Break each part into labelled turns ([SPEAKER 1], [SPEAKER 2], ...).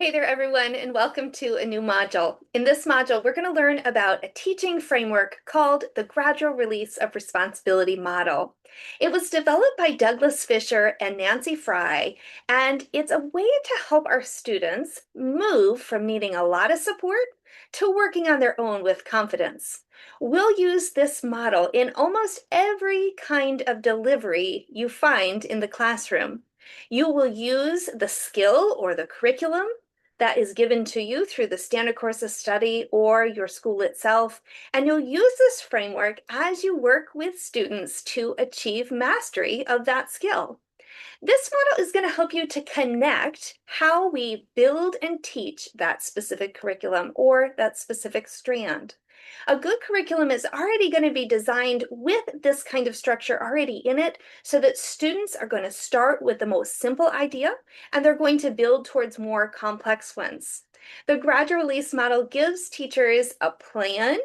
[SPEAKER 1] Hey there, everyone, and welcome to a new module. In this module, we're going to learn about a teaching framework called the Gradual Release of Responsibility Model. It was developed by Douglas Fisher and Nancy Fry, and it's a way to help our students move from needing a lot of support to working on their own with confidence. We'll use this model in almost every kind of delivery you find in the classroom. You will use the skill or the curriculum that is given to you through the standard course of study or your school itself. And you'll use this framework as you work with students to achieve mastery of that skill. This model is going to help you to connect how we build and teach that specific curriculum or that specific strand. A good curriculum is already going to be designed with this kind of structure already in it so that students are going to start with the most simple idea and they're going to build towards more complex ones. The gradual release model gives teachers a plan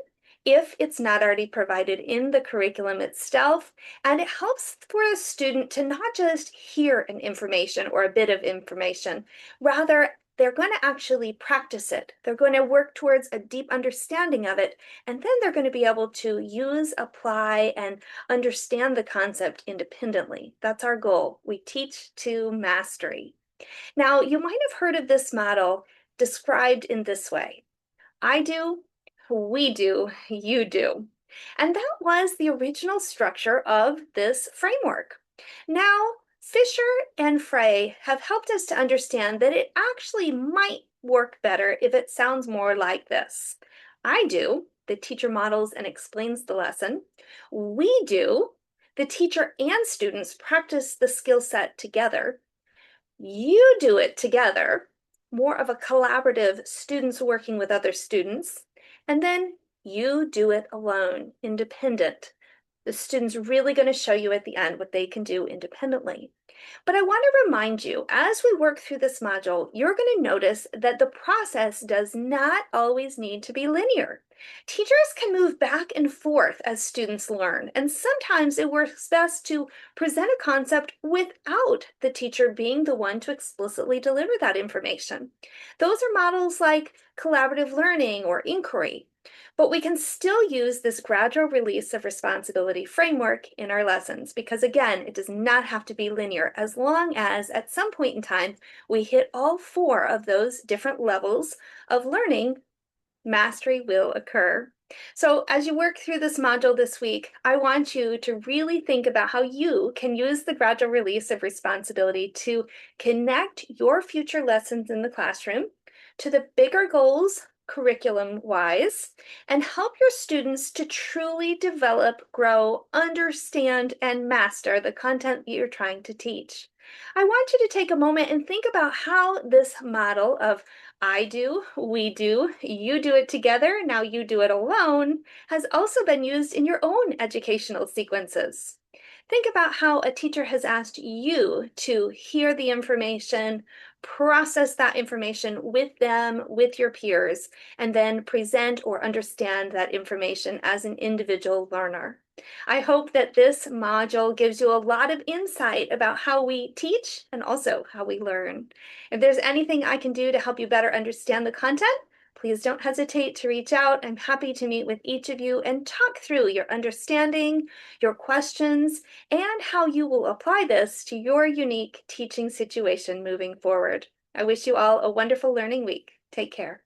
[SPEAKER 1] if it's not already provided in the curriculum itself, and it helps for a student to not just hear an information or a bit of information, rather they're going to actually practice it. They're going to work towards a deep understanding of it, and then they're going to be able to use, apply, and understand the concept independently. That's our goal. We teach to mastery. Now, you might have heard of this model described in this way. I do, we do, you do. And that was the original structure of this framework. Now, Fisher and Frey have helped us to understand that it actually might work better if it sounds more like this. I do, the teacher models and explains the lesson. We do, the teacher and students practice the skill set together. You do it together, more of a collaborative, students working with other students. And then you do it alone, independent. The student's really going to show you at the end what they can do independently. But I want to remind you, as we work through this module, you're going to notice that the process does not always need to be linear. Teachers can move back and forth as students learn, and sometimes it works best to present a concept without the teacher being the one to explicitly deliver that information. Those are models like collaborative learning or inquiry. But we can still use this gradual release of responsibility framework in our lessons because, again, it does not have to be linear as long as at some point in time we hit all four of those different levels of learning, mastery will occur. So as you work through this module this week, I want you to really think about how you can use the gradual release of responsibility to connect your future lessons in the classroom to the bigger goals curriculum-wise, and help your students to truly develop, grow, understand, and master the content that you're trying to teach. I want you to take a moment and think about how this model of I do, we do, you do it together, now you do it alone, has also been used in your own educational sequences. Think about how a teacher has asked you to hear the information, process that information with them, with your peers, and then present or understand that information as an individual learner. I hope that this module gives you a lot of insight about how we teach and also how we learn. If there's anything I can do to help you better understand the content, please don't hesitate to reach out. I'm happy to meet with each of you and talk through your understanding, your questions, and how you will apply this to your unique teaching situation moving forward. I wish you all a wonderful learning week. Take care.